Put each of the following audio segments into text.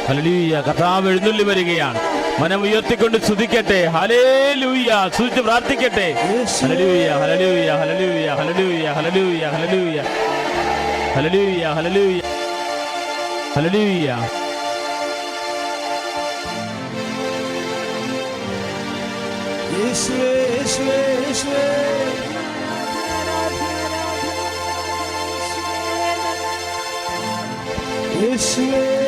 Hallelujah. കർത്താവ് എഴുന്നള്ളി വരികയാണ്. മനം ഉയർത്തിക്കൊണ്ട് സ്തുതിക്കട്ടെ. ഹല്ലേലൂയ. സ്തുതിച്ച് പ്രാർത്ഥിക്കട്ടെ. ഹല്ലേലൂയ, ഹല്ലേലൂയ, ഹല്ലേലൂയ, ഹല്ലേലൂയ, ഹല്ലേലൂയ, ഹല്ലേലൂയ, ഹല്ലേലൂയ, ഹല്ലേലൂയ, ഹല്ലേലൂയ. യേശുവേ, യേശുവേ, യേശുവേ.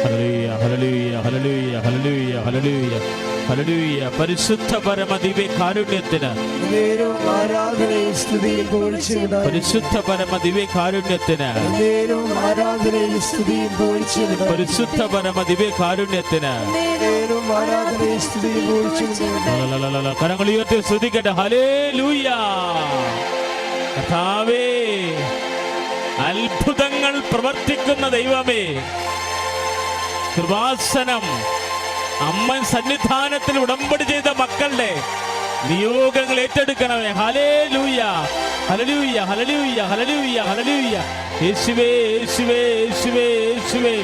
ഹല്ലേലൂയ, ഹല്ലേലൂയ, ഹല്ലേലൂയ, ഹല്ലേലൂയ, ഹല്ലേലൂയ, ഹല്ലേലൂയ. പരിശുദ്ധ പരമ ദിവ്യ കാരുണ്യത്തിന്, പരിശുദ്ധ പരമ ദിവ്യ കാരുണ്യത്തിന്, പരിശുദ്ധ പരമ ദിവ്യ കാരുണ്യത്തിന് കരങ്ങൾ ഉയർത്തി സ്തുതിക്കട്ടെ. ഹല്ലേലൂയ. കർത്താവേ, അത്ഭുതങ്ങൾ പ്രവർത്തിക്കുന്ന ദൈവമേ, കൃപാസനം അമ്മൻ സന്നിധാനത്തിൽ ഉടമ്പടി ചെയ്ത മക്കളുടെ നിയോഗങ്ങൾ ഏറ്റെടുക്കണമേ. ഹല്ലേലൂയ, ഹല്ലേലൂയ, ഹല്ലേലൂയ, ഹല്ലേലൂയ, ഹല്ലേലൂയ. യേശുവേ, യേശുവേ, യേശുവേ, യേശുവേ,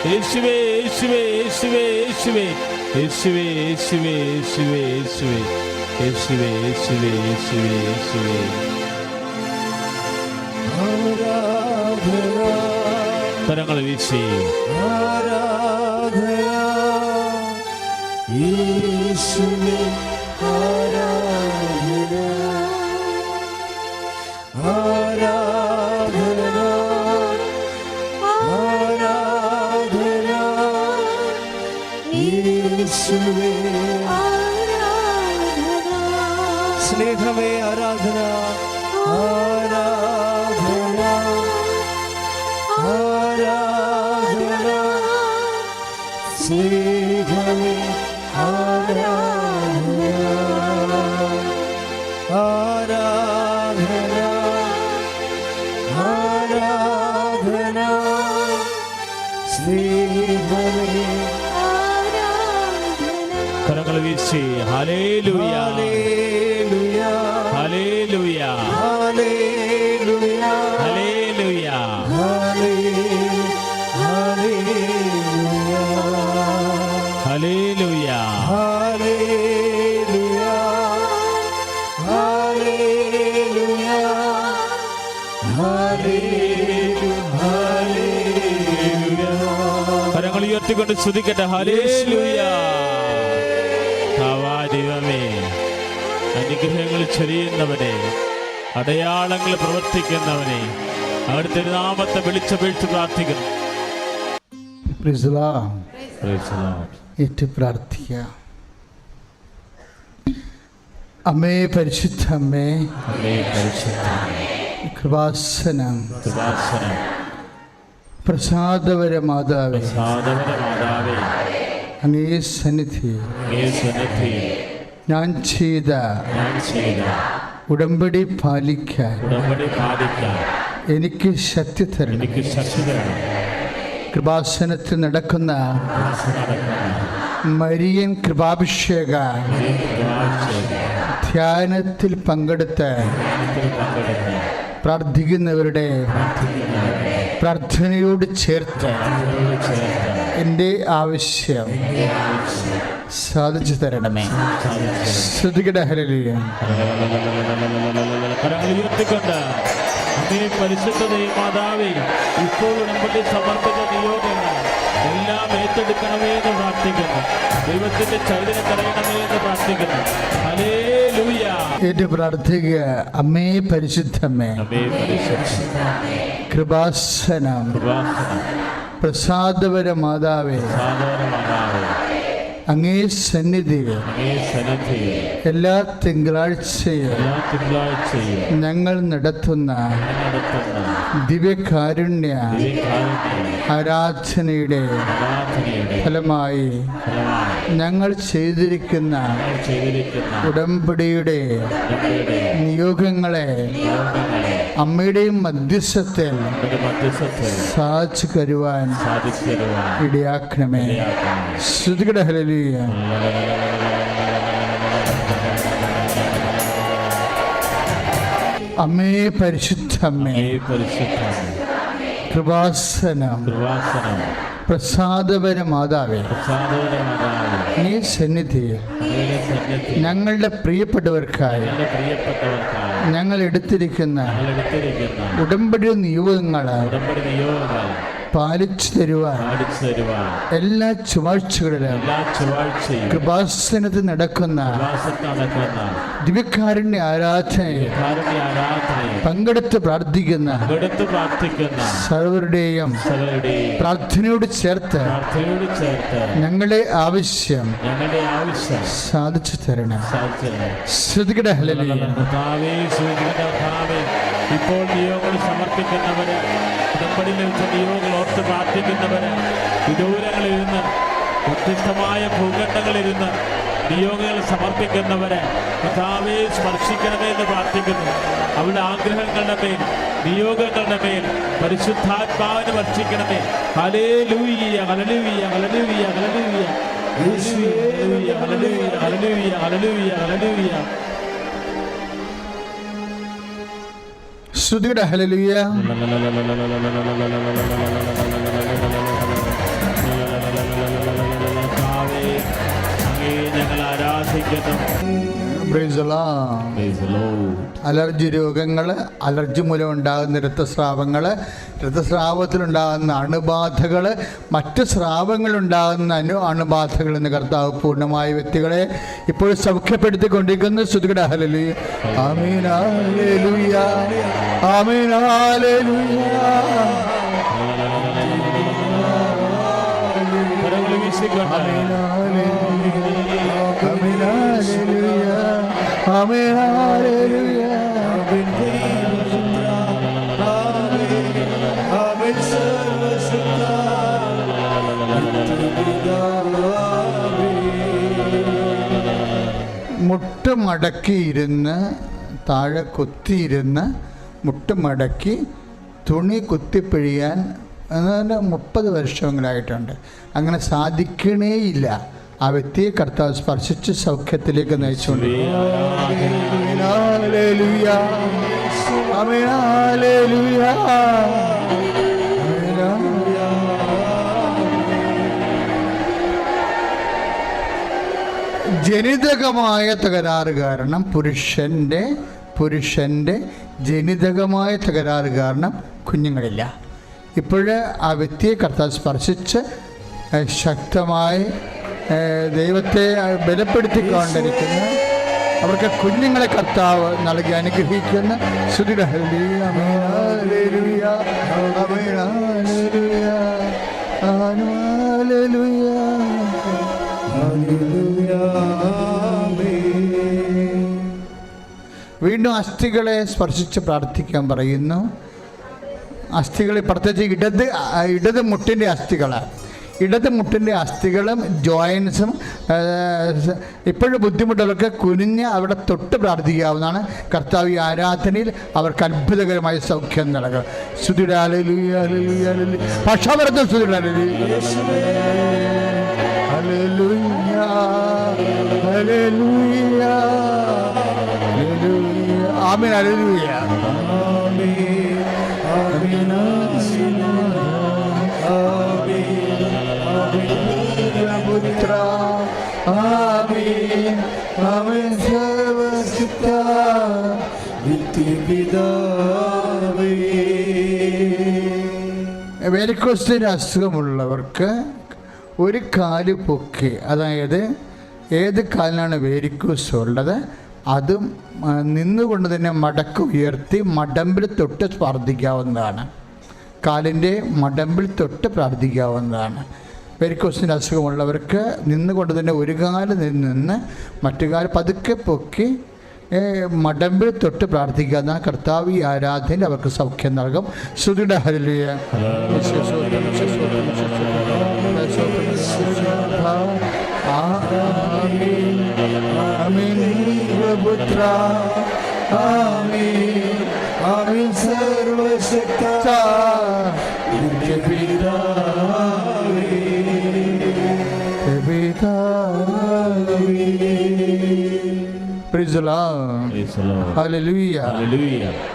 യേശുവേ, യേശുവേ, യേശുവേ, യേശുവേ, യേശുവേ, യേശുവേ, യേശുവേ, യേശുവേ, യേശുവേ, യേശുവേ, യേശുവേ. കരങ്ങൾ വീശി യേശുവേ ആരാധന, ആരാധന, ആരാധന. യേശുവേ ആരാധന, സ്നേഹമേ ആരാധന, ആരാധന, ആരാധന, സ്നേഹമേ ആരാധന, ആരാധന, ആരാധന, സ്നേഹമേ ആരാധന. കരങ്ങൾ വീശി ഹല്ലേലൂയ, ഹല്ലേലൂയ, ഹല്ലേലൂയ, ഹല്ലേലൂയ, ഹല്ലേലൂയ, ഹല്ലേലൂയ, കരങ്ങൾ ഉയർത്തിക്കൊണ്ട് സ്തുതിക്കട്ടെ. ഹല്ലേലൂയ. ദൈവമേ, അനുഗ്രഹങ്ങൾ ചൊരിയുന്നവനെ, അടയാളങ്ങൾ പ്രവർത്തിക്കുന്നവനെ, അവിടുത്തെ നാമത്തെ വിളിച്ചപേക്ഷിച്ച് പ്രാർത്ഥിക്കുന്നു. ഏറ്റു പ്രാർത്ഥിക്കാം. അമ്മേ, പരിശുദ്ധ അമ്മേ, കൃപാസനം, പ്രസാദവര മാതാവേ, അങ്ങേ സന്നിധി ഞാൻ ചെയ്ത ഉടമ്പടി പാലിക്കാൻ എനിക്ക് ശക്തി തരണം. കൃപാസനത്തിൽ നടക്കുന്ന മരിയൻ കൃപാഭിഷേക ധ്യാനത്തിൽ പങ്കെടുത്ത് പ്രാർത്ഥിക്കുന്നവരുടെ പ്രാർത്ഥനയോട് ചേർത്ത് എൻ്റെ ആവശ്യം സാധിച്ചു തരണമേ. ശ്രദ്ധിക്കട്ടെ. ഹല്ലേലൂയ. പരിശുദ്ധ മാതാവേ, ഇപ്പോൾ ഉടമ്പടി സമർപ്പിച്ച നിയോഗങ്ങൾ എല്ലാം ഏറ്റെടുക്കണമേ എന്ന് പ്രാർത്ഥിക്കുന്നു. ദൈവത്തിന്റെ ചൈതന്യം തടയണമേ എന്ന് പ്രാർത്ഥിക്കുന്നു. ഹല്ലേലൂയ. ഏറ്റു പ്രാർത്ഥിക്കുക. അമ്മേ, പരിശുദ്ധമ്മേ, കൃപാസനം, പ്രസാദവര മാതാവേ, അങ്ങേ സന്നിധി എല്ലാ തിങ്കളാഴ്ചയും ഞങ്ങൾ നടത്തുന്ന ദിവ്യകാരുണ്യ ആരാധനയുടെ ഫലമായി ഞങ്ങൾ ചെയ്തിരിക്കുന്ന ഉടമ്പടിയുടെ നിയോഗങ്ങളെ അമ്മയുടെയും മധ്യസ്ഥത്തിൽ സാധിച്ചു തരുവാൻ ഇടയാക്കണമേ. ശ്രുതികട. ഹല്ലേലൂയ. അമ്മേ, പരിശുദ്ധ അമ്മേ, പരിശുദ്ധ കൃപാസനം, പ്രസാദപര മാതാവേ, നീ സന്നിധിയിൽ ഞങ്ങളുടെ പ്രിയപ്പെട്ടവർക്കായി ഞങ്ങൾ എടുത്തിരിക്കുന്ന ഉടമ്പടി നിയോഗങ്ങളെ പാലിച്ചു തരുവാൻ എല്ലാ ചൊവ്വാഴ്ചകളിലും കൃപാസനത്തിൽ നടക്കുന്ന ദിവ്യകാരുണ്യ ആരാധനയിൽ പങ്കെടുത്ത് പ്രാർത്ഥിക്കുന്ന സർവരുടെയും പ്രാർത്ഥനയോട് ചേർത്ത് ഞങ്ങളുടെ ആവശ്യം സാധിച്ചു തരണം. ശ്രുതികട ഹല്ലേലൂയ. ഇപ്പോൾ നിയോഗങ്ങൾ സമർപ്പിക്കുന്നവര്, ഉടമ്പടി ലഭിച്ച നിയോഗങ്ങൾ ഓർത്ത് പ്രാർത്ഥിക്കുന്നവര്, വിദൂരങ്ങളിൽ നിന്ന് വ്യത്യസ്തമായ ഭൂഖണ്ഡങ്ങളിൽ നിന്ന് നിയോഗങ്ങൾ സമർപ്പിക്കുന്നവരെ കർത്താവേ സ്പർശിക്കണമേ എന്ന് പ്രാർത്ഥിക്കുന്നു. അവരുടെ ആഗ്രഹങ്ങളുടെ മേൽ, നിയോഗങ്ങളുടെ മേൽ പരിശുദ്ധാത്മാവിനെ വർഷിക്കണമേ. ഹല്ലേലൂയ, ഹല്ലേലൂയ, ഹല്ലേലൂയ, ഹല്ലേലൂയ, ഹല്ലേലൂയ, ഹല്ലേലൂയ, ഹല്ലേലൂയ, ഹല്ലേലൂയ. ശ്രുതിയുടെ ഹല്ലേലൂയ. ഞങ്ങൾ ആരാധിക്കുന്നു. അലർജി രോഗങ്ങൾ, അലർജി മൂലം ഉണ്ടാകുന്ന രക്തസ്രാവങ്ങൾ, രക്തസ്രാവത്തിലുണ്ടാകുന്ന അണുബാധകൾ, മറ്റ് സ്രാവങ്ങളുണ്ടാകുന്ന അണുബാധകൾ എന്ന് കർത്താവ് പൂർണ്ണമായ വ്യക്തികളെ ഇപ്പോൾ സൗഖ്യപ്പെടുത്തിക്കൊണ്ടിരിക്കുന്നു. ശ്രുതിയുടെ ഹല്ലേലൂയ. ആമീൻ, ഹല്ലേലൂയ, ആമീൻ, ഹല്ലേലൂയ. ആമേൻ, ഹല്ലേലൂയ. മുട്ട് മടക്കിയിരുന്ന്, താഴെ കുത്തിയിരുന്ന് മുട്ട് മടക്കി തുണി കുത്തിപ്പിഴിയാൻ 30 വർഷങ്ങളായിട്ടുണ്ട്. അങ്ങനെ സാധിക്കണേയില്ല. ആ വ്യക്തിയെ കർത്താവ് സ്പർശിച്ച് സൗഖ്യത്തിലേക്ക് നയിച്ചുകൊണ്ട് ജനിതകമായ തകരാറ് കാരണം പുരുഷൻ്റെ ജനിതകമായ തകരാറ് കാരണം കുഞ്ഞുങ്ങളില്ല. ഇപ്പോഴ് ആ വ്യക്തിയെ കർത്താവ് സ്പർശിച്ച് ശക്തമായി ദൈവത്തെ ബലപ്പെടുത്തിക്കൊണ്ടിരിക്കുന്ന അവർക്ക് കുഞ്ഞുങ്ങളെ കർത്താവ് നൽകി അനുഗ്രഹിക്കുന്ന ശ്രുതിയുടെ ഹല്ലേലൂയ, ഹല്ലേലൂയ, ഹല്ലേലൂയ, ഹല്ലേലൂയ, ഹല്ലേലൂയ. വീണ്ടും അസ്ഥികളെ സ്പർശിച്ച് പ്രാർത്ഥിക്കാൻ പറയുന്നു. അസ്ഥികളിൽ പ്രത്യേകിച്ച് ഇടത് മുട്ടിൻ്റെ അസ്ഥികളാണ്. ഇടത് മുട്ടിൻ്റെ അസ്ഥികളും ജോയിൻസും ഇപ്പോഴും ബുദ്ധിമുട്ടുള്ളവർക്ക് കുനിഞ്ഞ് അവിടെ തൊട്ട് പ്രാർത്ഥിക്കാവുന്നതാണ്. കർത്താവ് ഈ ആരാധനയിൽ അവർക്ക് അത്ഭുതകരമായ സൗഖ്യം നൽകുക. സ്തുതിയുടെ ഹല്ലേലൂയ, ഹല്ലേലൂയ, ഹല്ലേലൂയ. ഭാഷാപരത്വം സ്തുതിയുടെ ഹല്ലേലൂയ, ഹല്ലേലൂയ, ഹല്ലേലൂയ, ഹല്ലേലൂയ. ആമേൻ, ഹല്ലേലൂയ, ആമേൻ, ആമേൻ, പുത്ര, ആമേൻ, ആമേൻ, സർവശക്ത നിത്യപിതാവേ. വെരിക്കോസിന് അസുഖമുള്ളവർക്ക് ഒരു കാല് പൊക്കി, അതായത് ഏത് കാലിനാണ് വെരിക്കോസ് ഉള്ളത് അതും നിന്നുകൊണ്ട് തന്നെ മടക്ക് ഉയർത്തി മടമ്പിൽ തൊട്ട് പ്രാർത്ഥിക്കാവുന്നതാണ്. കാലിൻ്റെ മടമ്പിൽ തൊട്ട് പ്രാർത്ഥിക്കാവുന്നതാണ്. വെരിക്കോസിന് അസുഖമുള്ളവർക്ക് നിന്നുകൊണ്ട് തന്നെ ഒരു കാല് നിന്ന് മറ്റു കാല് പതുക്കെ പൊക്കി മടമ്പിൽ തൊട്ട് പ്രാർത്ഥിക്കാവുന്ന കർത്താവ് ഈ ആരാധനയിൽ അവർക്ക് സൗഖ്യം നൽകും. ശ്രുതിയുടെ ഹല്ലേലൂയ.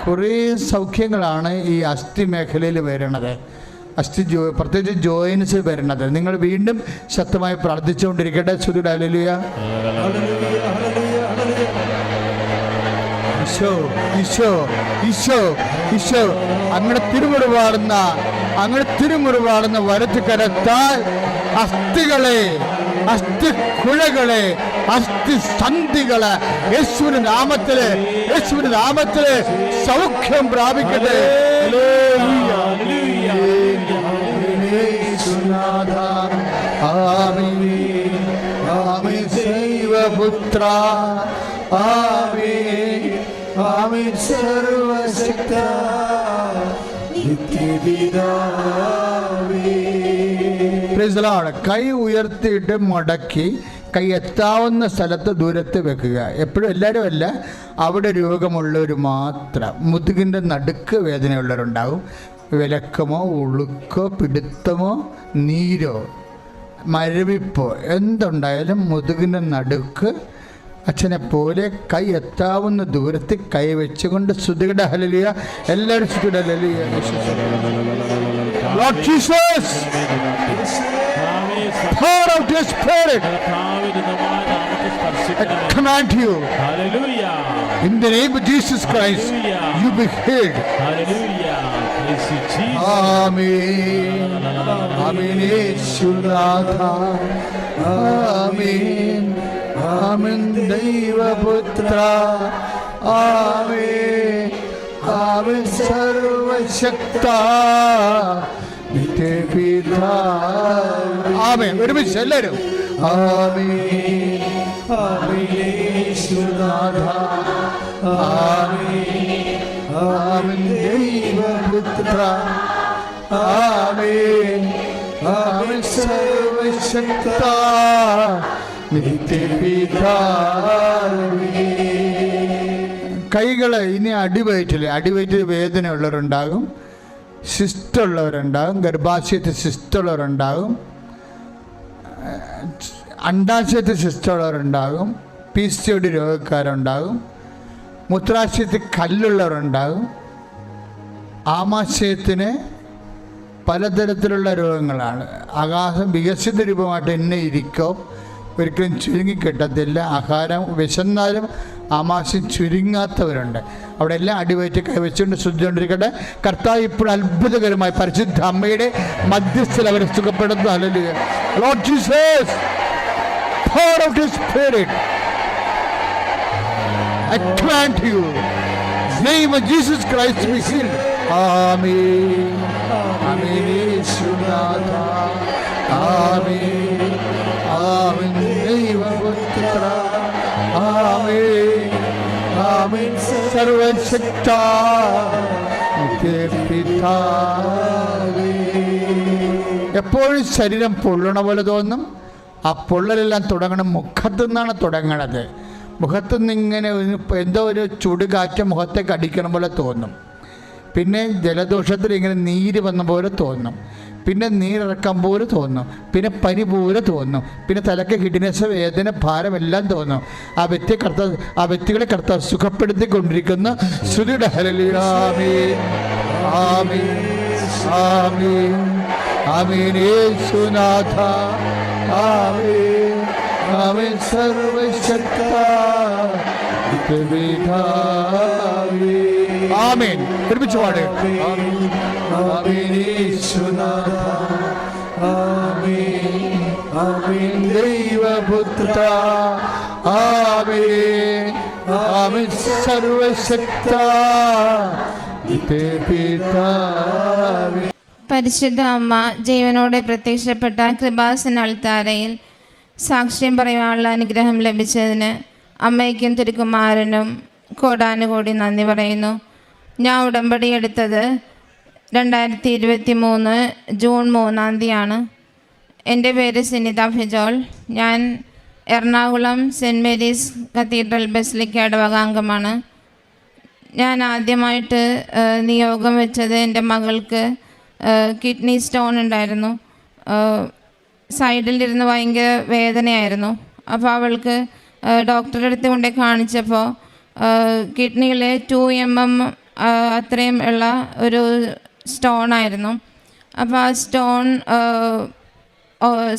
കുറേ സൗഖ്യങ്ങളാണ് ഈ അസ്ഥി മേഖലയിൽ വരുന്നത്. പ്രത്യേകിച്ച് ജോയിൻസ് വരുന്നത്. നിങ്ങൾ വീണ്ടും ശക്തമായി പ്രാർത്ഥിച്ചുകൊണ്ടിരിക്കട്ടെ. സ്തുതിയുടെ ഹല്ലേലൂയ. ഈശോ ഈശോ ഈശോ ഈശോ അങ്ങനെ തിരുമുറിവാടുന്ന വലത്ത് കരത്താൽ അസ്ഥികളെ, അസ്ഥിക്കുഴകളെ, അസ്ഥിസന്ധികളെ യേശുവിന്റെ നാമത്തില് സൗഖ്യം പ്രാപിക്കട്ടെ. ആമേൻ ആമേൻ ദൈവപുത്ര, ആമേൻ ആമേൻ സർവശക്ത നിത്യപിതാവേ. Praise the Lord. കൈ ഉയർത്തിയിട്ട് മടക്കി കൈ എത്താവുന്ന സ്ഥലത്ത് ദൂരത്ത് വെക്കുക. എപ്പോഴും എല്ലാവരും അല്ല, അവിടെ രോഗമുള്ളവർ മാത്രം. മുതുകിൻ്റെ നടുക്ക് വേദനയുള്ളവരുണ്ടാകും. വിലക്കമോ ഉളുക്കോ പിടുത്തമോ നീരോ മരവിപ്പോ എന്തുണ്ടായാലും മുതുകിൻ്റെ നടുക്ക് അച്ഛനെ പോലെ കൈ എത്താവുന്ന ദൂരത്ത് കൈ വെച്ചുകൊണ്ട് സ്തുതിയുടെ ഹല്ലേലൂയ. എല്ലാവരും സ്തുതിയുടെ hallelujah. Lord Jesus, pour out your spirit. I command you, in the name of Jesus Christ, you be healed. Amen. Amen. Yeshunatha. Amen. Amen. Devaputra. Amen. Amen. Sarvashakta. നിത്യപിതാ. ആമേൻ. ഒരുമിച്ച് എല്ലാവരും ആമേൻ. ആമേൻ യേശുനാഥ. ആമേൻ. ആമേൻ ദൈവപുത്ര. ആമേൻ. ആമേൻ സർവശക്ത നിത്യപിതാവേ. കൈകള് ഇനി അടിവയറ്റിൽ വേദനയുള്ളവരുണ്ടാകും, സിസ്റ്റുള്ളവരുണ്ടാകും, ഗർഭാശയത്തിൽ സിസ്റ്റുള്ളവരുണ്ടാകും, അണ്ടാശയത്തിൽ സിസ്റ്റുള്ളവരുണ്ടാകും, PCOD രോഗക്കാരുണ്ടാകും, മൂത്രാശയത്തിൽ കല്ലുള്ളവരുണ്ടാകും, ആമാശയത്തിന് പലതരത്തിലുള്ള രോഗങ്ങളാണ്. ആകാശം വികസിത രൂപമായിട്ട് എന്നെ ഇരിക്കോ, ഒരിക്കലും ചുരുങ്ങിക്കിട്ടത്തില്ല. ആഹാരം വിശന്നാലും ആമാശയം ചുരുങ്ങാത്തവരുണ്ട്. അവിടെ എല്ലാം അടിവയറ്റ് കൈവച്ചുകൊണ്ട് ശ്രദ്ധിച്ചുകൊണ്ടിരിക്കട്ടെ. കർത്താവ് ഇപ്പോൾ അത്ഭുതകരമായി പരിശുദ്ധ അമ്മയുടെ മധ്യസ്ഥയിൽ അവരെ സുഖപ്പെടുന്നു. Hallelujah. Lord Jesus, pour out your spirit. I command you, in the name of Jesus Christ, be healed. Amen. Amen. Yeshunatha. Amen. Amen. Devaputra. Amen. Amen. Sarvashakta. നിത്യപിതാവേ. എപ്പോഴും ശരീരം പൊള്ളണ പോലെ തോന്നും. ആ പൊള്ളലെല്ലാം തുടങ്ങണം മുഖത്തു നിന്നാണ് തുടങ്ങണത്. മുഖത്തുനിന്ന് ഇങ്ങനെ എന്തോ ഒരു ചുടുകാറ്റ് മുഖത്തേക്ക് അടിക്കണം പോലെ തോന്നും. പിന്നെ ജലദോഷത്തിൽ ഇങ്ങനെ നീര് വന്ന പോലെ തോന്നും. പിന്നെ നീരിറക്കം പോലെ തോന്നും. പിന്നെ പനി പോലെ തോന്നും. പിന്നെ തലക്ക് കിഡ്നിസ്, വേദന, ഭാരമെല്ലാം തോന്നും. ആ വ്യക്തികളെ കർത്താവ് സുഖപ്പെടുത്തിക്കൊണ്ടിരിക്കുന്ന ശ്രുതിയുടെ ഹല്ലേലൂയ. ആമേൻ. ആമേൻ. ആമേൻ. ആമേൻ. യേശുനാഥ. ആമേൻ. ആമേൻ. സർവശക്ത നിത്യപിതാവേ. ആമേൻ. ഒരുമിച്ച് പാട്. ആമേൻ. യേശുനാഥ. ആമേൻ. ആമേൻ. ദൈവപുത്ര. ആമേൻ. ആമേൻ. സർവശക്ത നിത്യപിതാവേ. പരിശുദ്ധ അമ്മ ജീവനോടെ പ്രത്യക്ഷപ്പെട്ട കൃപാസന അൾത്താരയിൽ സാക്ഷ്യം പറയാനുള്ള അനുഗ്രഹം ലഭിച്ചതിന് അമ്മയ്ക്കും തിരുക്കുമാരനും കോടാനുകോടി നന്ദി പറയുന്നു. ഞാൻ ഉടമ്പടി എടുത്തത് 2023 ജൂൺ 3 എൻ്റെ പേര് സിനിത ഫിജോൾ. ഞാൻ എറണാകുളം സെൻറ്റ് മേരീസ് കത്തീഡ്രൽ ബസിലിക്കയുടെ വക അംഗമാണ്. ഞാൻ ആദ്യമായിട്ട് നിയോഗം വെച്ചത് എൻ്റെ മകൾക്ക് കിഡ്നി സ്റ്റോൺ ഉണ്ടായിരുന്നു. സൈഡിലിരുന്ന് ഭയങ്കര വേദനയായിരുന്നു. അപ്പോൾ അവൾക്ക് ഡോക്ടറുടെ അടുത്ത് കൊണ്ടേ കാണിച്ചപ്പോൾ കിഡ്നിയിൽ 2 mm അത്രയും ഉള്ള ഒരു സ്റ്റോണായിരുന്നു. അപ്പോൾ ആ സ്റ്റോൺ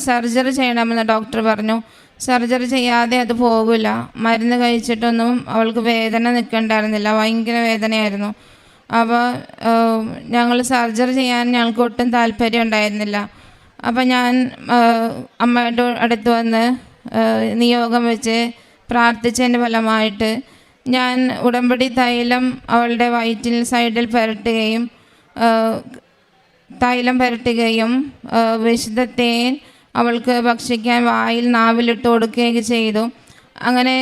സർജറി ചെയ്യണമെന്ന് ഡോക്ടർ പറഞ്ഞു. സർജറി ചെയ്യാതെ അത് പോകില്ല. മരുന്ന് കഴിച്ചിട്ടൊന്നും അവൾക്ക് വേദന നിൽക്കണ്ടായിരുന്നില്ല, ഭയങ്കര വേദനയായിരുന്നു. അപ്പോൾ ഞങ്ങൾ സർജറി ചെയ്യാൻ ഞങ്ങൾക്ക് ഒട്ടും താല്പര്യം ഉണ്ടായിരുന്നില്ല. അപ്പോൾ ഞാൻ അമ്മയുടെ അടുത്ത് വന്ന് നിയോഗം വെച്ച് പ്രാർത്ഥിച്ചതിൻ്റെ ഫലമായിട്ട് ഞാൻ ഉടമ്പടി തൈലം അവളുടെ വയറ്റിൽ സൈഡിൽ പുരട്ടുകയും വിശുദ്ധ തേൻ അവൾക്ക് ഭക്ഷിക്കാൻ വായിൽ നാവിലിട്ട് കൊടുക്കുകയൊക്കെ ചെയ്തു. അങ്ങനെ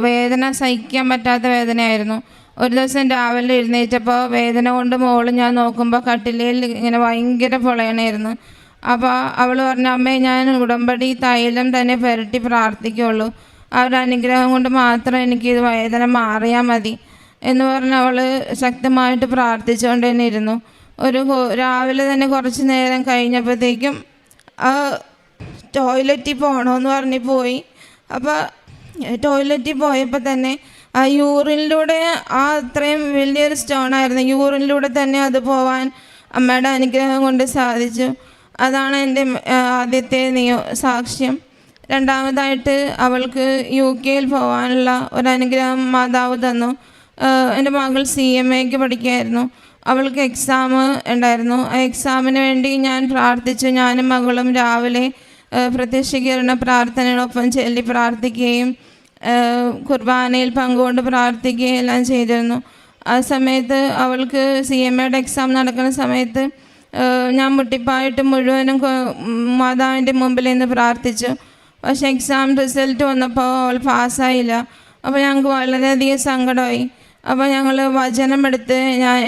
വേദന സഹിക്കാൻ പറ്റാത്ത വേദനയായിരുന്നു. ഒരു ദിവസം രാവിലെ എഴുന്നേറ്റപ്പോൾ വേദന കൊണ്ട് മോള് ഞാൻ നോക്കുമ്പോൾ കട്ടിലയിൽ ഇങ്ങനെ ഭയങ്കര പൊളയണമായിരുന്നു. അപ്പോൾ അവൾ പറഞ്ഞു, അമ്മേ ഞാൻ ഉടമ്പടി തൈലം തന്നെ പുരട്ടി പ്രാർത്ഥിക്കുകയുള്ളൂ, ആ ഒരു അനുഗ്രഹം കൊണ്ട് മാത്രം എനിക്ക് ഇത് വേദന മാറിയാൽ മതി എന്ന് പറഞ്ഞ് അവൾ ശക്തമായിട്ട് പ്രാർത്ഥിച്ചുകൊണ്ട് തന്നെ ഇരുന്നു. രാവിലെ തന്നെ കുറച്ച് നേരം കഴിഞ്ഞപ്പോഴത്തേക്കും ടോയ്ലറ്റിൽ പോകണമെന്ന് പറഞ്ഞ് പോയി. അപ്പോൾ ടോയ്ലറ്റിൽ പോയപ്പോൾ തന്നെ ആ യൂറിനിലൂടെ അത്രയും വലിയൊരു സ്റ്റോണായിരുന്നു, യൂറിനിലൂടെ തന്നെ അത് പോവാൻ അമ്മയുടെ അനുഗ്രഹം കൊണ്ട് സാധിച്ചു. അതാണ് എൻ്റെ ആദ്യത്തെ സാക്ഷ്യം. രണ്ടാമതായിട്ട് അവൾക്ക് UK പോകാനുള്ള ഒരനുഗ്രഹം മാതാവ് തന്നു. എൻ്റെ മകൾ CMAക്ക് പഠിക്കുകയായിരുന്നു. അവൾക്ക് എക്സാം ഉണ്ടായിരുന്നു. ആ എക്സാമിന് വേണ്ടി ഞാൻ പ്രാർത്ഥിച്ചു. ഞാനും മകളും രാവിലെ പ്രത്യക്ഷീകരണ പ്രാർത്ഥനയോടൊപ്പം ചൊല്ലി പ്രാർത്ഥിക്കുകയും കുർബാനയിൽ പങ്കുകൊണ്ട് പ്രാർത്ഥിക്കുകയും എല്ലാം ചെയ്തിരുന്നു. ആ സമയത്ത് അവൾക്ക് CMAയുടെ എക്സാം നടക്കുന്ന സമയത്ത് ഞാൻ മുട്ടിപ്പായിട്ട് മുഴുവനും മാതാവിൻ്റെ മുമ്പിൽ നിന്ന് പ്രാർത്ഥിച്ചു. പക്ഷേ എക്സാം റിസൾട്ട് വന്നപ്പോൾ അവൾ പാസ്സായില്ല. അപ്പോൾ ഞങ്ങൾക്ക് വളരെയധികം സങ്കടമായി. അപ്പോൾ ഞങ്ങൾ വചനമെടുത്ത്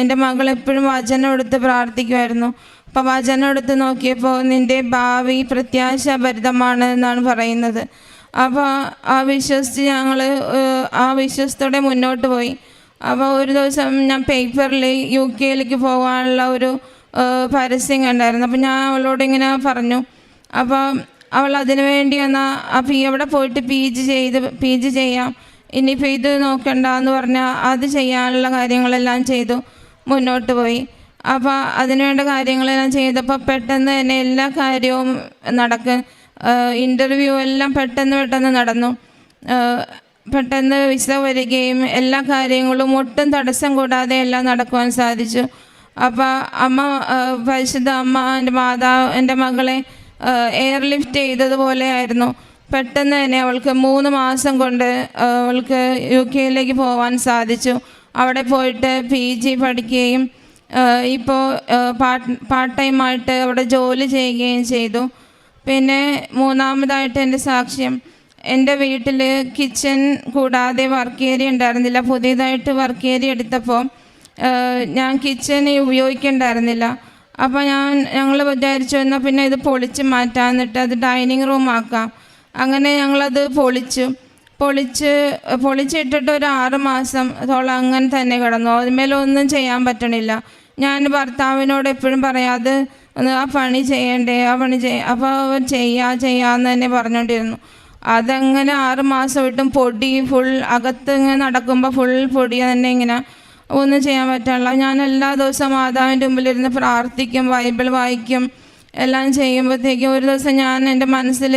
എൻ്റെ മകൾ എപ്പോഴും വചനം എടുത്ത് പ്രാർത്ഥിക്കുമായിരുന്നു. അപ്പോൾ വചനം എടുത്ത് നോക്കിയപ്പോൾ നിൻ്റെ ഭാവി പ്രത്യാശാഭരിതമാണ് എന്നാണ് പറയുന്നത്. അപ്പോൾ വിശ്വസിച്ച് ഞങ്ങൾ വിശ്വസത്തോടെ മുന്നോട്ട് പോയി. അപ്പോൾ ഒരു ദിവസം ഞാൻ പേപ്പറിൽ UK പോകാനുള്ള ഒരു പരസ്യം കണ്ടായിരുന്നു. അപ്പോൾ ഞാൻ അവളോട് ഇങ്ങനെ പറഞ്ഞു. അപ്പോൾ അവൾ അതിനു വേണ്ടി അപ്പോൾ അവിടെ പോയിട്ട് PG ചെയ്യാം, ഇനിയിപ്പോൾ ഇത് നോക്കണ്ട എന്ന് പറഞ്ഞാൽ അത് ചെയ്യാനുള്ള കാര്യങ്ങളെല്ലാം ചെയ്തു മുന്നോട്ട് പോയി. അപ്പോൾ അതിനുവേണ്ട കാര്യങ്ങളെല്ലാം ചെയ്തപ്പോൾ പെട്ടെന്ന് തന്നെ എല്ലാ കാര്യവും ഇൻ്റർവ്യൂ എല്ലാം പെട്ടെന്ന് നടന്നു. പെട്ടെന്ന് വിസ വരികയും എല്ലാ കാര്യങ്ങളും ഒട്ടും തടസ്സം കൂടാതെ എല്ലാം നടക്കുവാൻ സാധിച്ചു. അപ്പോൾ പരിശുദ്ധ അമ്മ എൻ്റെ മകളെ എയർലിഫ്റ്റ് ചെയ്തതുപോലെ ആയിരുന്നു. പെട്ടെന്ന് തന്നെ അവൾക്ക് 3 മാസം കൊണ്ട് അവൾക്ക് UK പോകാൻ സാധിച്ചു. അവിടെ പോയിട്ട് PG പഠിക്കുകയും ഇപ്പോൾ പാർട്ട് ടൈമായിട്ട് അവിടെ ജോലി ചെയ്യുകയും ചെയ്തു. പിന്നെ മൂന്നാമതായിട്ട് എൻ്റെ സാക്ഷ്യം, എൻ്റെ വീട്ടിൽ കിച്ചൺ കൂടാതെ വർക്ക് ഏരിയ ഉണ്ടായിരുന്നില്ല. പുതിയതായിട്ട് വർക്ക് ഏരിയ എടുത്തപ്പോൾ ഞാൻ കിച്ചൺ ഉപയോഗിക്കണ്ടായിരുന്നില്ല. അപ്പോൾ ഞങ്ങൾ വിചാരിച്ചു എന്നാൽ പിന്നെ ഇത് പൊളിച്ച് മാറ്റാമെന്നിട്ട് അത് ഡൈനിങ് റൂം ആക്കാം. അങ്ങനെ ഞങ്ങളത് പൊളിച്ചിട്ടിട്ട് ഒരു 6 മാസത്തോളം അങ്ങനെ തന്നെ കിടന്നു. അതിന്മേലൊന്നും ചെയ്യാൻ പറ്റണില്ല. ഞാൻ ഭർത്താവിനോട് എപ്പോഴും പറയാതെ ആ പണി ചെയ്യണ്ടേ, ആ പണി അപ്പോൾ അവർ ചെയ്യാമെന്ന് തന്നെ പറഞ്ഞുകൊണ്ടിരുന്നു. അതങ്ങനെ 6 മാസം ഇട്ടും പൊടി അകത്ത് ഇങ്ങനെ നടക്കുമ്പോൾ ഫുൾ പൊടി തന്നെ ഇങ്ങനെ ഒന്നും ചെയ്യാൻ പറ്റില്ല. ഞാൻ എല്ലാ ദിവസവും മാതാവിൻ്റെ മുമ്പിലിരുന്ന് പ്രാർത്ഥിക്കും, ബൈബിൾ വായിക്കും, എല്ലാം ചെയ്യുമ്പോഴത്തേക്കും ഒരു ദിവസം ഞാൻ എൻ്റെ മനസ്സിൽ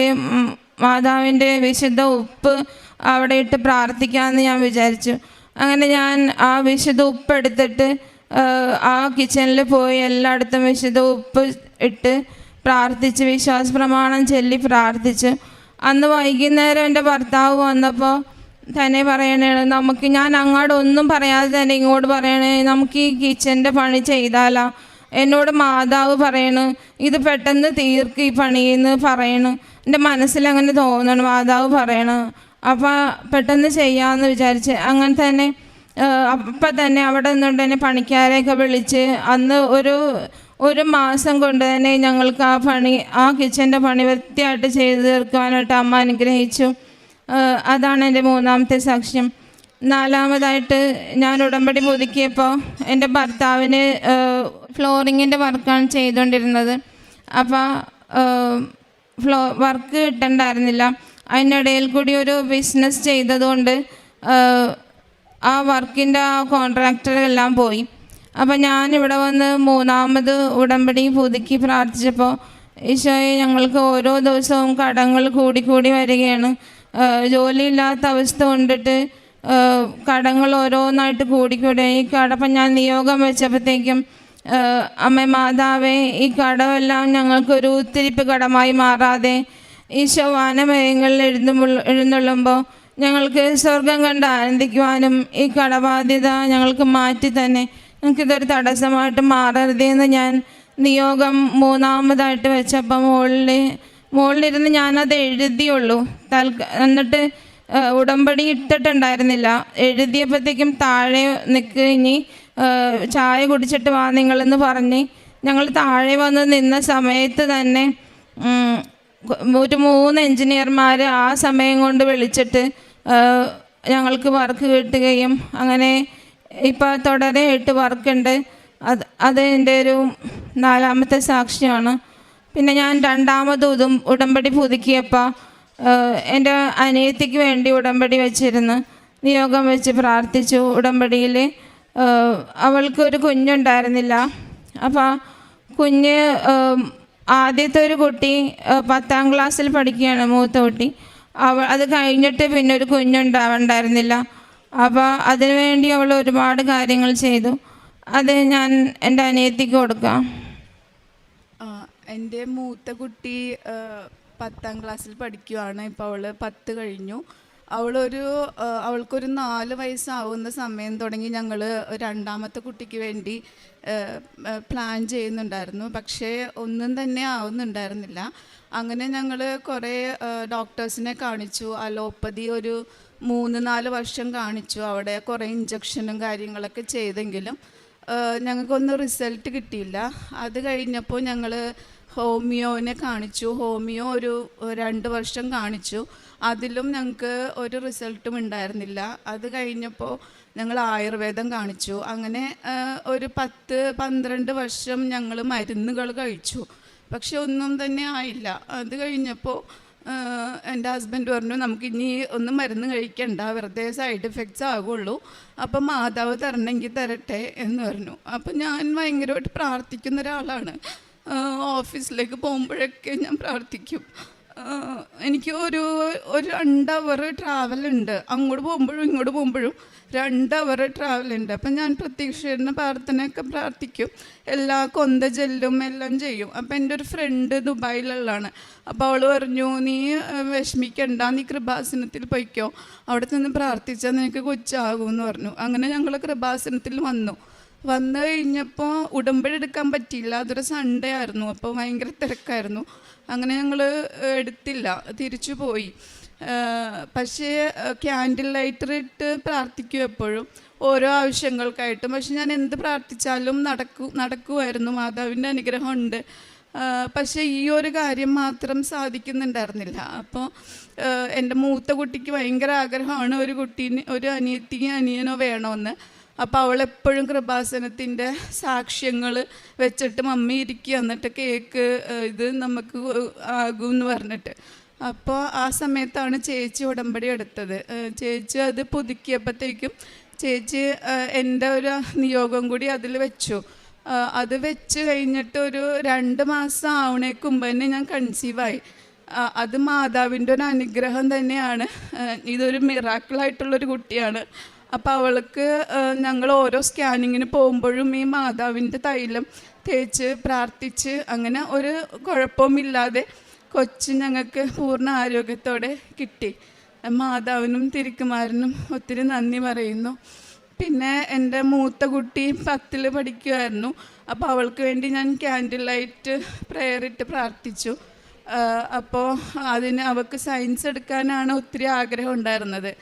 മാതാവിൻ്റെ വിശുദ്ധ ഉപ്പ് അവിടെ ഇട്ട് പ്രാർത്ഥിക്കാമെന്ന് ഞാൻ വിചാരിച്ചു. അങ്ങനെ ഞാൻ ആ വിശുദ്ധ ഉപ്പ് എടുത്തിട്ട് ആ കിച്ചണിൽ പോയി എല്ലായിടത്തും വിശുദ്ധ ഉപ്പ് ഇട്ട് പ്രാർത്ഥിച്ച് വിശ്വാസ പ്രമാണം ചൊല്ലി പ്രാർത്ഥിച്ചു. അന്ന് വൈകുന്നേരം എൻ്റെ ഭർത്താവ് വന്നപ്പോൾ തന്നെ പറയണേ, ഞാൻ അങ്ങോട്ട് ഒന്നും പറയാതെ തന്നെ ഇങ്ങോട്ട് പറയണേ, നമുക്ക് ഈ കിച്ചൻ്റെ പണി ചെയ്താലോ. എന്നോട് മാതാവ് പറയണു ഇത് പെട്ടെന്ന് തീർക്ക് ഈ പണിയെന്ന് പറയണു. എൻ്റെ മനസ്സിലങ്ങനെ തോന്നണം, മാതാവ് പറയണു. അപ്പോൾ പെട്ടെന്ന് ചെയ്യാമെന്ന് വിചാരിച്ച് അങ്ങനെ തന്നെ അപ്പം തന്നെ അവിടെ നിന്നുകൊണ്ട് തന്നെ പണിക്കാരെയൊക്കെ വിളിച്ച് അന്ന് ഒരു മാസം കൊണ്ട് തന്നെ ഞങ്ങൾക്ക് ആ കിച്ചൻ്റെ പണി വൃത്തിയായിട്ട് ചെയ്ത് തീർക്കുവാനായിട്ട് അമ്മ അനുഗ്രഹിച്ചു. അതാണ് എൻ്റെ മൂന്നാമത്തെ സാക്ഷ്യം. നാലാമതായിട്ട് ഞാൻ ഉടമ്പടി പുതുക്കിയപ്പോൾ എൻ്റെ ഭർത്താവിന് ഫ്ലോറിങ്ങിൻ്റെ വർക്കാണ് ചെയ്തുകൊണ്ടിരുന്നത്. അപ്പോൾ വർക്ക് കിട്ടണ്ടായിരുന്നില്ല. അതിനിടയിൽ കൂടി ഒരു ബിസിനസ് ചെയ്തതുകൊണ്ട് ആ വർക്കിൻ്റെ ആ കോൺട്രാക്ടറെല്ലാം പോയി. അപ്പം ഞാനിവിടെ വന്ന് 3ാമത് ഉടമ്പടി പുതുക്കി പ്രാർത്ഥിച്ചപ്പോൾ ഈശോയെ ഞങ്ങൾക്ക് ഓരോ ദിവസവും കടങ്ങൾ കൂടിക്കൂടി വരികയാണ്. ജോലിയില്ലാത്ത അവസ്ഥ കൊണ്ടിട്ട് കടങ്ങൾ ഓരോന്നായിട്ട് കൂടിക്കൂടി ഈ കടപ്പം ഞാൻ നിയോഗം വെച്ചപ്പോഴത്തേക്കും അമ്മ മാതാവേ ഈ കടമെല്ലാം ഞങ്ങൾക്കൊരു ഉത്തിരിപ്പ് കടമായി മാറാതെ ഈശോ വാനമേഘങ്ങളിൽ എഴുന്നള്ളുമ്പോൾ ഞങ്ങൾക്ക് സ്വർഗം കണ്ട് ആനന്ദിക്കുവാനും ഈ കടബാധ്യത ഞങ്ങൾക്ക് മാറ്റി തന്നെ ഞങ്ങൾക്കിതൊരു തടസ്സമായിട്ട് മാറരുതെന്ന് ഞാൻ നിയോഗം 3ാമതായിട്ട് വെച്ചപ്പോൾ മുകളിലിരുന്ന് ഞാനത് എഴുതിയുള്ളൂ. എന്നിട്ട് ഉടമ്പടി ഇട്ടിട്ടുണ്ടായിരുന്നില്ല. എഴുതിയപ്പോഴത്തേക്കും താഴെ നിൽക്ക്, ഇനി ചായ കുടിച്ചിട്ട് വാ നിങ്ങളെന്ന് പറഞ്ഞ് ഞങ്ങൾ താഴെ വന്ന് നിന്ന സമയത്ത് തന്നെ ഒരു 3 എൻജിനീയർമാർ ആ സമയം കൊണ്ട് വിളിച്ചിട്ട് ഞങ്ങൾക്ക് വർക്ക് കിട്ടുകയും അങ്ങനെ ഇപ്പോൾ തുടരെ 8 വർക്കുണ്ട്. അത് എൻ്റെ ഒരു 4ാമത്തെ സാക്ഷിയാണ്. പിന്നെ ഞാൻ 2ാമത് ഉടമ്പടി പുതുക്കിയപ്പോൾ എൻ്റെ അനിയത്തിക്ക് വേണ്ടി ഉടമ്പടി വെച്ചിരുന്നു. നിയോഗം വെച്ച് പ്രാർത്ഥിച്ചു. ഉടമ്പടിയിൽ അവൾക്കൊരു കുഞ്ഞുണ്ടായിരുന്നില്ല. അപ്പോൾ കുഞ്ഞ് ആദ്യത്തെ ഒരു കുട്ടി 10ാം ക്ലാസ്സിൽ പഠിക്കുകയാണ്, മൂത്ത കുട്ടി. അത് കഴിഞ്ഞിട്ട് പിന്നെ ഒരു കുഞ്ഞുണ്ടാവണ്ടായിരുന്നില്ല. അപ്പോൾ അതിനുവേണ്ടി അവൾ ഒരുപാട് കാര്യങ്ങൾ ചെയ്തു. അത് ഞാൻ എൻ്റെ അനിയത്തിക്ക് കൊടുക്കാം. എൻ്റെ മൂത്ത കുട്ടി 10ാം ക്ലാസ്സിൽ പഠിക്കുകയാണ്. ഇപ്പോൾ അവൾ 10 കഴിഞ്ഞു. അവൾക്കൊരു 4 വയസ്സാവുന്ന സമയം തുടങ്ങി ഞങ്ങൾ 2ാമത്തെ കുട്ടിക്ക് വേണ്ടി പ്ലാൻ ചെയ്യുന്നുണ്ടായിരുന്നു. പക്ഷേ ഒന്നും തന്നെ ആവുന്നുണ്ടായിരുന്നില്ല. അങ്ങനെ ഞങ്ങൾ കുറേ ഡോക്ടേഴ്സിനെ കാണിച്ചു. അലോപ്പതി ഒരു 3-4 വർഷം കാണിച്ചു. അവിടെ കുറേ ഇഞ്ചക്ഷനും കാര്യങ്ങളൊക്കെ ചെയ്തെങ്കിലും ഞങ്ങൾക്കൊന്നും റിസൾട്ട് കിട്ടിയില്ല. അത് കഴിഞ്ഞപ്പോൾ ഞങ്ങൾ ഹോമിയോനെ കാണിച്ചു. ഹോമിയോ ഒരു 2 വർഷം കാണിച്ചു. അതിലും ഞങ്ങൾക്ക് ഒരു റിസൾട്ടും ഉണ്ടായിരുന്നില്ല. അത് കഴിഞ്ഞപ്പോൾ ഞങ്ങൾ ആയുർവേദം കാണിച്ചു. അങ്ങനെ ഒരു 10-12 വർഷം ഞങ്ങൾ മരുന്നുകൾ കഴിച്ചു. പക്ഷെ ഒന്നും തന്നെ ആയില്ല. അത് കഴിഞ്ഞപ്പോൾ എൻ്റെ ഹസ്ബൻഡ് പറഞ്ഞു, നമുക്കിനി ഒന്നും മരുന്ന് കഴിക്കണ്ട, വെറുതെ സൈഡ് എഫക്ട്സ് ആകുള്ളൂ, അപ്പം മാതാവ് തരണമെങ്കിൽ തരട്ടെ എന്ന് പറഞ്ഞു. അപ്പം ഞാൻ ഭയങ്കരമായിട്ട് പ്രാർത്ഥിക്കുന്ന ഒരാളാണ്. ഓഫീസിലേക്ക് പോകുമ്പോഴൊക്കെ ഞാൻ പ്രാർത്ഥിക്കും. എനിക്ക് ഒരു 2 അവർ ട്രാവലുണ്ട്. അങ്ങോട്ട് പോകുമ്പോഴും ഇങ്ങോട്ട് പോകുമ്പോഴും 2 അവർ ട്രാവലുണ്ട്. അപ്പം ഞാൻ പ്രത്യക്ഷീകരണ പ്രാർത്ഥനയൊക്കെ പ്രാർത്ഥിക്കും. എല്ലാ കൊന്ത ജെല്ലും എല്ലാം ചെയ്യും. അപ്പം എൻ്റെ ഒരു ഫ്രണ്ട് ദുബായിലുള്ളതാണ്. അപ്പോൾ അവൾ പറഞ്ഞു, നീ വിഷമിക്കണ്ട, നീ കൃപാസനത്തിൽ പോയിക്കോ, അവിടെ നിന്ന് പ്രാർത്ഥിച്ചാൽ നിനക്ക് കൊച്ചാകുമെന്ന് പറഞ്ഞു. അങ്ങനെ ഞങ്ങൾ കൃപാസനത്തിൽ വന്നു കഴിഞ്ഞപ്പോൾ ഉടമ്പടി എടുക്കാൻ പറ്റിയില്ല. അതൊരു സൺഡേ ആയിരുന്നു. അപ്പോൾ ഭയങ്കര തിരക്കായിരുന്നു. അങ്ങനെ ഞങ്ങൾ എടുത്തില്ല, തിരിച്ചു പോയി. പക്ഷേ ക്യാൻഡിൽ ലൈറ്റർ ഇട്ട് പ്രാർത്ഥിക്കും എപ്പോഴും ഓരോ ആവശ്യങ്ങൾക്കായിട്ടും. പക്ഷെ ഞാൻ എന്ത് പ്രാർത്ഥിച്ചാലും നടക്കുമായിരുന്നു. മാതാവിൻ്റെ അനുഗ്രഹമുണ്ട്. പക്ഷേ ഈ ഒരു കാര്യം മാത്രം സാധിക്കുന്നുണ്ടായിരുന്നില്ല. അപ്പോൾ എൻ്റെ മൂത്ത കുട്ടിക്ക് ഭയങ്കര ആഗ്രഹമാണ് ഒരു അനിയനോ വേണമെന്ന്. അപ്പോൾ അവളെപ്പോഴും കൃപാസനത്തിൻ്റെ സാക്ഷ്യങ്ങൾ വെച്ചിട്ട് മമ്മി ഇരിക്കുക, എന്നിട്ട് കേക്ക് ഇത് നമുക്ക് ആകുമെന്ന് പറഞ്ഞിട്ട്. അപ്പോൾ ആ സമയത്താണ് ചേച്ചി ഉടമ്പടി എടുത്തത്. ചേച്ചി അത് പുതുക്കിയപ്പോഴത്തേക്കും ചേച്ചി എൻ്റെ ഒരു നിയോഗം കൂടി അതിൽ വെച്ചു. അത് വെച്ച് കഴിഞ്ഞിട്ട് ഒരു 2 മാസം ആവണേക്ക് മുമ്പ് തന്നെ ഞാൻ കൺസീവായി. അത് മാതാവിൻ്റെ ഒരു അനുഗ്രഹം തന്നെയാണ്. ഇതൊരു മിറാക്കിളായിട്ടുള്ളൊരു കുട്ടിയാണ്. അപ്പോൾ അവൾക്ക് ഞങ്ങൾ ഓരോ സ്കാനിങ്ങിന് പോകുമ്പോഴും ഈ മാതാവിൻ്റെ തൈലം തേച്ച് പ്രാർത്ഥിച്ച് അങ്ങനെ ഒരു കുഴപ്പമില്ലാതെ കൊച്ച് ഞങ്ങൾക്ക് പൂർണ്ണ ആരോഗ്യത്തോടെ കിട്ടി. മാതാവിനും തിരുക്കുമാരനും ഒത്തിരി നന്ദി പറയുന്നു. പിന്നെ എൻ്റെ മൂത്ത കുട്ടി 10ൽ പഠിക്കുമായിരുന്നു. അപ്പോൾ അവൾക്ക് വേണ്ടി ഞാൻ ക്യാൻഡിൽ ലൈറ്റ് പ്രെയർ ഇട്ട് പ്രാർത്ഥിച്ചു. അപ്പോൾ അവൾക്ക് സയൻസ് എടുക്കാനാണ് ഒത്തിരി ആഗ്രഹം ഉണ്ടായിരുന്നത്.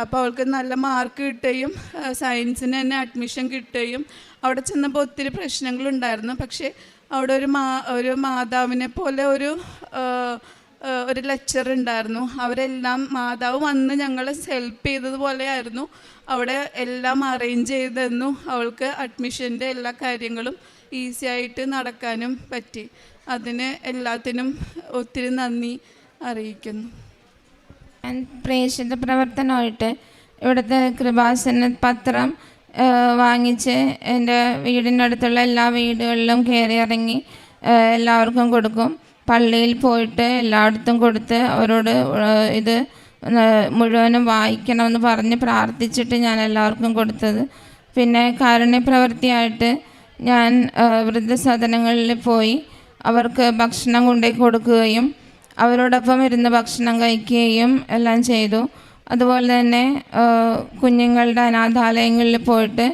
അപ്പോൾ അവൾക്ക് നല്ല മാർക്ക് കിട്ടുകയും സയൻസിന് തന്നെ അഡ്മിഷൻ കിട്ടുകയും അവിടെ ചെന്നപ്പോൾ ഒത്തിരി പ്രശ്നങ്ങളുണ്ടായിരുന്നു. പക്ഷേ അവിടെ ഒരു മാതാവിനെ പോലെ ഒരു ലെക്ചർ ഉണ്ടായിരുന്നു. അവരെല്ലാം മാതാവ് വന്ന് ഞങ്ങളെ ഹെൽപ്പ് ചെയ്തതുപോലെയായിരുന്നു അവിടെ എല്ലാം അറേഞ്ച് ചെയ്തെന്നു. അവൾക്ക് അഡ്മിഷൻ്റെ എല്ലാ കാര്യങ്ങളും ഈസി ആയിട്ട് നടക്കാനും പറ്റി. അതിന് എല്ലാത്തിനും ഒത്തിരി നന്ദി അറിയിക്കുന്നു. ഞാൻ പ്രേക്ഷിത പ്രവർത്തനമായിട്ട് ഇവിടുത്തെ കൃപാസന പത്രം വാങ്ങിച്ച് എൻ്റെ വീടിനടുത്തുള്ള എല്ലാ വീടുകളിലും കയറി ഇറങ്ങി എല്ലാവർക്കും കൊടുക്കും. പള്ളിയിൽ പോയിട്ട് എല്ലായിടത്തും കൊടുത്ത് അവരോട് ഇത് മുഴുവനും വായിക്കണമെന്ന് പറഞ്ഞ് പ്രാർത്ഥിച്ചിട്ട് ഞാൻ എല്ലാവർക്കും കൊടുത്തത്. പിന്നെ കാരുണ്യപ്രവൃത്തിയായിട്ട് ഞാൻ വൃദ്ധസദനങ്ങളിൽ പോയി അവർക്ക് ഭക്ഷണം കൊണ്ടുപോയി കൊടുക്കുകയും അവരോടൊപ്പം ഇരുന്ന് ഭക്ഷണം കഴിക്കുകയും എല്ലാം ചെയ്തു. അതുപോലെ തന്നെ കുഞ്ഞുങ്ങളുടെ അനാഥാലയങ്ങളിൽ പോയിട്ട്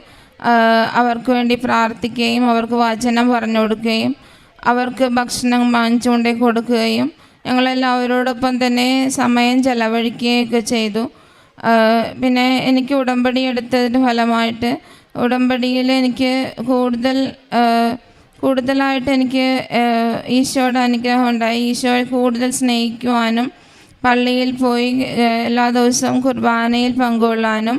അവർക്ക് വേണ്ടി പ്രാർത്ഥിക്കുകയും അവർക്ക് വചനം പറഞ്ഞു കൊടുക്കുകയും അവർക്ക് ഭക്ഷണം വാങ്ങിച്ചു കൊണ്ടേ കൊടുക്കുകയും ഞങ്ങളെല്ലാവരോടൊപ്പം തന്നെ സമയം ചെലവഴിക്കുകയൊക്കെ ചെയ്തു. പിന്നെ എനിക്ക് ഉടമ്പടി എടുത്തതിൻ്റെ ഫലമായിട്ട് ഉടമ്പടിയിൽ എനിക്ക് കൂടുതലായിട്ട് എനിക്ക് ഈശോയുടെ അനുഗ്രഹം ഉണ്ടായി. ഈശോയെ കൂടുതൽ സ്നേഹിക്കുവാനും പള്ളിയിൽ പോയി എല്ലാ ദിവസവും കുർബാനയിൽ പങ്കുകൊള്ളാനും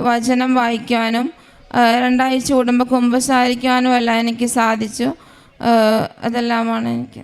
വചനം വായിക്കുവാനും 2 ആഴ്ച കൂടുമ്പോൾ കുമ്പസാരിക്കുവാനും എല്ലാം എനിക്ക് സാധിച്ചു. അതെല്ലാമാണ് എനിക്ക്